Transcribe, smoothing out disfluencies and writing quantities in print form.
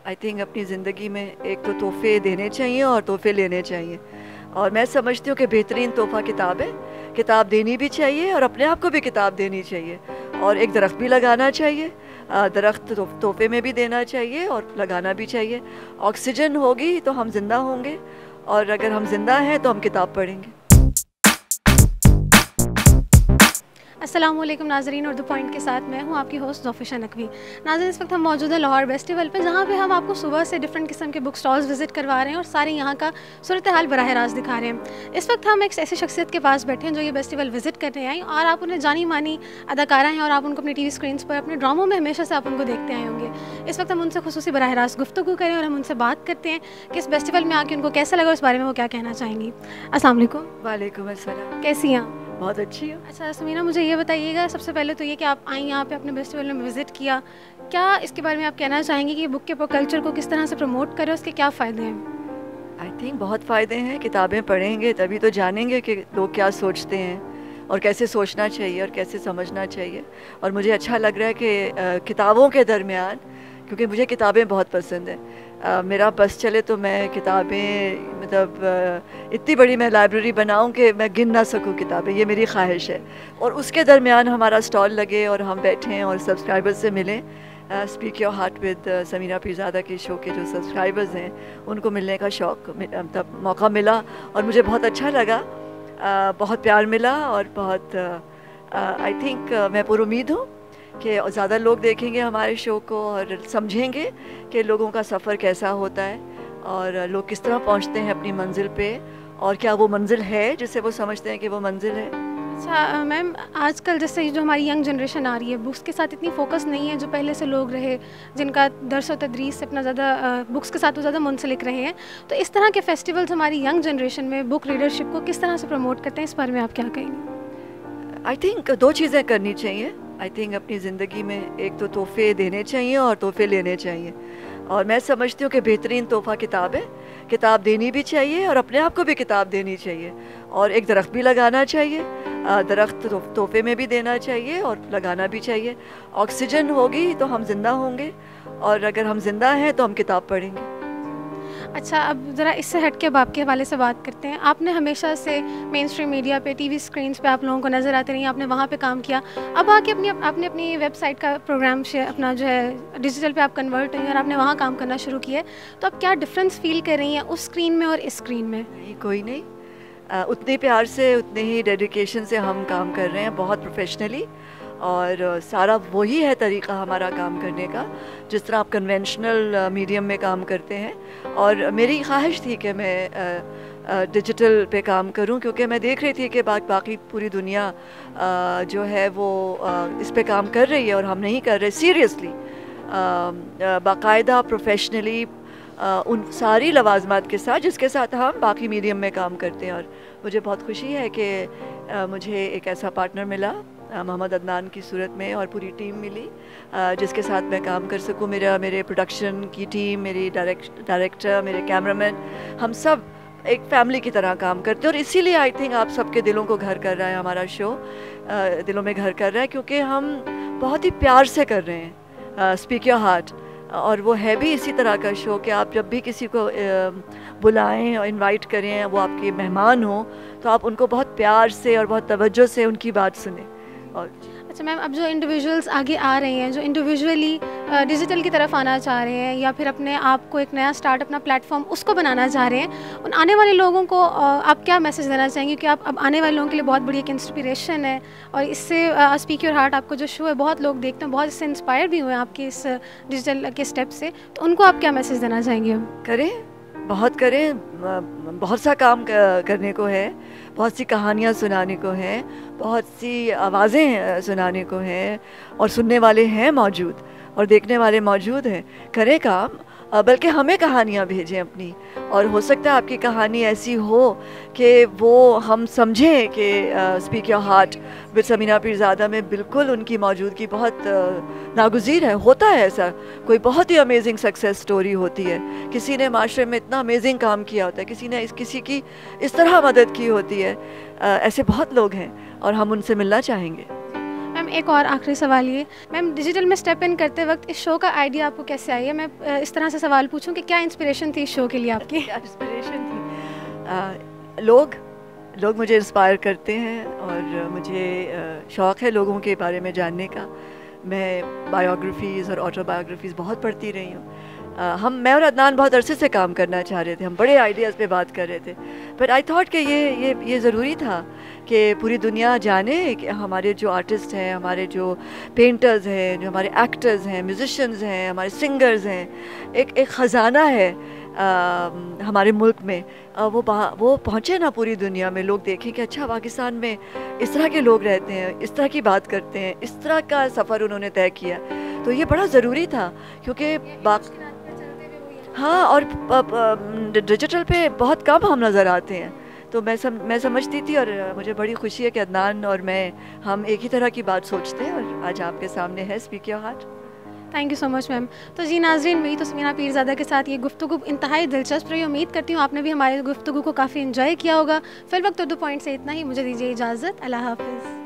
I think अपनी ज़िंदगी में एक तो तोहफ़े देने चाहिए और तोहफ़े लेने चाहिए, और मैं समझती हूँ कि बेहतरीन तोहफ़ा किताब है। किताब देनी भी चाहिए और अपने आप को भी किताब देनी चाहिए, और एक दरख्त भी लगाना चाहिए। दरख्त तोहफ़े में भी देना चाहिए और लगाना भी चाहिए। ऑक्सीजन होगी तो हम ज़िंदा होंगे, और अगर हम ज़िंदा हैं तो हम किताब पढ़ेंगे। अस्सलामुअलैकुम नाज़रीन, और द पॉइंट के साथ मैं हूँ आपकी होस्ट ज़ोफ़िशा नकवी। नाज़रीन, इस वक्त हम मौजूद हैं लाहौर फेस्टिवल पे, जहाँ पे हम आपको सुबह से डिफरेंट किस्म के बुक स्टॉल्स विज़िट करवा रहे हैं और सारे यहाँ का सूरत हाल बराह रास्त दिखा रहे हैं। इस वक्त हम एक ऐसी शख्सियत के पास बैठे हैं जो ये फेस्टिवल विज़िट करने आई, और आप उन्हें जानी मानी अदाकारा हैं और आप उनको अपनी TV स्क्रीन पर, अपने ड्रामों में हमेशा से आप उनको देखते आए होंगे। इस वक्त हम उनसे खुसूसी बराह रास्त गुफ्तगू करें और हम उनसे बात करते हैं कि इस फेस्टिवल में आके उनको कैसा लगा और इस बारे में वो क्या कहना चाहेंगी। अस्सलाम वालेकुम। वालेकुम अस्सलाम। कैसी हैं आप? बहुत अच्छी हूँ। अच्छा समीना, मुझे ये बताइएगा, सबसे पहले तो ये कि आप आई यहाँ पे अपने फेस्टिवल में विज़िट किया, क्या इसके बारे में आप कहना चाहेंगे कि बुक के कल्चर को किस तरह से प्रमोट करें, उसके क्या फ़ायदे हैं? आई थिंक बहुत फ़ायदे हैं। किताबें पढ़ेंगे तभी तो जानेंगे कि लोग क्या सोचते हैं और कैसे सोचना चाहिए और कैसे समझना चाहिए। और मुझे अच्छा लग रहा है कि किताबों के दरमियान, क्योंकि मुझे किताबें बहुत पसंद हैं, मेरा बस चले तो मैं किताबें मतलब इतनी बड़ी मैं लाइब्रेरी बनाऊं कि मैं गिन ना सकूं किताबें, ये मेरी ख्वाहिश है। और उसके दरमियान हमारा स्टॉल लगे और हम बैठें और सब्सक्राइबर्स से मिलें। Speak your heart with Samina Pirzada के शो के जो सब्सक्राइबर्स हैं उनको मिलने का शौक़ मतलब मौका मिला, और मुझे बहुत अच्छा लगा। बहुत प्यार मिला, और बहुत आई थिंक मैं पुरुमीद हूँ कि ज़्यादा लोग देखेंगे हमारे शो को और समझेंगे कि लोगों का सफ़र कैसा होता है और लोग किस तरह पहुंचते हैं अपनी मंजिल पे, और क्या वो मंजिल है जिसे वो समझते हैं कि वो मंजिल है। अच्छा मैम, आजकल जैसे जो हमारी यंग जनरेशन आ रही है, बुक्स के साथ इतनी फोकस नहीं है जो पहले से लोग रहे, जिनका दर्स व तदरीस से अपना ज़्यादा बुक्स के साथ वो ज़्यादा मुंसलिक रहे हैं। तो इस तरह के फेस्टिवल्स हमारी यंग जनरेशन में बुक रीडरशिप को किस तरह से प्रमोट करते हैं, इस बारे में आप क्या कहेंगे? आई थिंक दो चीज़ें करनी चाहिए। आई थिंक अपनी ज़िंदगी में एक तो तोहफ़े देने चाहिए और तोहफ़े लेने चाहिए, और मैं समझती हूँ कि बेहतरीन तोहफ़ा किताब है। किताब देनी भी चाहिए और अपने आप को भी किताब देनी चाहिए, और एक दरख्त भी लगाना चाहिए। दरख्त तोहफ़े में भी देना चाहिए और लगाना भी चाहिए। ऑक्सीजन होगी तो हम ज़िंदा होंगे, और अगर हम ज़िंदा हैं तो हम किताब पढ़ेंगे। अच्छा, अब ज़रा इससे हट के अब आपके हवाले से बात करते हैं। आपने हमेशा से मेन स्ट्रीम मीडिया पे, TV स्क्रीन्स पे आप लोगों को नज़र आते रही, आपने वहाँ पे काम किया। अब आके आपने अपनी वेबसाइट का प्रोग्राम अपना जो है डिजिटल पे आप कन्वर्ट हुई और आपने वहाँ काम करना शुरू किया। तो आप क्या डिफरेंस फ़ील कर रही हैं उस स्क्रीन में और इस स्क्रीन में? नहीं, कोई नहीं। उतने प्यार से, उतने ही डेडिकेशन से हम काम कर रहे हैं, बहुत प्रोफेशनली, और सारा वही है तरीक़ा हमारा काम करने का जिस तरह आप कन्वेंशनल मीडियम में काम करते हैं। और मेरी ख्वाहिश थी कि मैं डिजिटल पे काम करूं, क्योंकि मैं देख रही थी कि बाकी पूरी दुनिया जो है वो इस पे काम कर रही है और हम नहीं कर रहे सीरियसली, बाकायदा प्रोफेशनली, उन सारी लवाजमात के साथ जिसके साथ हम बाकी मीडियम में काम करते हैं। और मुझे बहुत खुशी है कि मुझे एक ऐसा पार्टनर मिला मोहम्मद अदनान की सूरत में, और पूरी टीम मिली जिसके साथ मैं काम कर सकूं। मेरे प्रोडक्शन की टीम, मेरी डायरेक्टर, मेरे कैमरामैन, हम सब एक फैमिली की तरह काम करते हैं। और इसीलिए आई थिंक आप सबके दिलों को घर कर रहा है हमारा शो, दिलों में घर कर रहा है, क्योंकि हम बहुत ही प्यार से कर रहे हैं स्पीक योर हार्ट। और वो है भी इसी तरह का शो कि आप जब भी किसी को बुलाएं और इनवाइट करें, वो आपके मेहमान हो, तो आप उनको बहुत प्यार से और बहुत तवज्जो से उनकी बात सुने। और अच्छा मैम, अब जो इंडिविजुअल्स आगे आ रहे हैं, जो इंडिविजुअली डिजिटल की तरफ आना चाह रहे हैं या फिर अपने आप को एक नया स्टार्ट, अपना प्लेटफॉर्म उसको बनाना चाह रहे हैं, उन आने वाले लोगों को आप क्या मैसेज देना चाहेंगे? कि आप अब आने वाले लोगों के लिए बहुत बड़ी एक इंस्पिरेशन है, और इससे स्पीक योर हार्ट आपको जो शो है बहुत लोग देखते हैं, बहुत इससे इंस्पायर भी हुए हैं आपके इस डिजिटल के स्टेप से। तो उनको आप क्या मैसेज देना चाहेंगे? करें, बहुत करें, बहुत सा काम करने को है, बहुत सी कहानियाँ सुनाने को हैं, बहुत सी आवाज़ें सुनाने को हैं, और सुनने वाले हैं मौजूद और देखने वाले मौजूद हैं। करें काम, बल्कि हमें कहानियाँ भेजें अपनी, और हो सकता है आपकी कहानी ऐसी हो कि वो हम समझें कि speak your heart with Samina Pirzada में बिल्कुल उनकी मौजूदगी बहुत नागुज़ीर है। होता है ऐसा, कोई बहुत ही अमेजिंग सक्सेस स्टोरी होती है, किसी ने माशरे में इतना अमेजिंग काम किया होता है, किसी ने किसी की इस तरह मदद की होती है। ऐसे बहुत लोग हैं और हम उनसे मिलना चाहेंगे। मैम, मैम एक और आखिरी सवाल ये, मैम डिजिटल में स्टेप इन करते वक्त इस शो का आइडिया आपको कैसे आई है? मैं इस तरह से सवाल पूछूं कि क्या इंस्पिरेशन थी इस शो के लिए आपकी? क्या इंस्पिरेशन थी? लोग मुझे इंस्पायर करते हैं और मुझे शौक़ है लोगों के बारे में जानने का। मैं बायोग्राफीज़ और ऑटोबायोग्राफीज़ बहुत पढ़ती रही हूँ। मैं और अदनान बहुत अरसे से काम करना चाह रहे थे, हम बड़े आइडियाज़ पे बात कर रहे थे, बट आई थॉट कि ये ज़रूरी था कि पूरी दुनिया जाने कि हमारे जो आर्टिस्ट हैं, हमारे जो पेंटर्स हैं, जो हमारे एक्टर्स हैं, म्यूजिशियंस हैं, हमारे सिंगर्स हैं, एक ख़जाना है हमारे मुल्क में। वो पहुँचे ना पूरी दुनिया में, लोग देखें कि अच्छा पाकिस्तान में इस तरह के लोग रहते हैं, इस तरह की बात करते हैं, इस तरह का सफ़र उन्होंने तय किया। तो ये बड़ा ज़रूरी था क्योंकि हाँ, और डिजिटल पे बहुत कम हम नज़र आते हैं। तो मैं समझती थी और मुझे बड़ी खुशी है कि अदनान और मैं हम एक ही तरह की बात सोचते हैं और आज आपके सामने है speak your heart. Thank you so much ma'am. तो जी नाज़रीन, मेरी तस्मीना पीरज़ादा के साथ ये गुफ्तगू इंतहाई दिलचस्प रही। उम्मीद करती हूँ आपने भी हमारे गुफ्तगू को काफ़ी इन्जॉय किया होगा। फिल वक्त उर्दू पॉइंट से इतना ही, मुझे दीजिए इजाज़त। अल्लाह हाफ़िज़।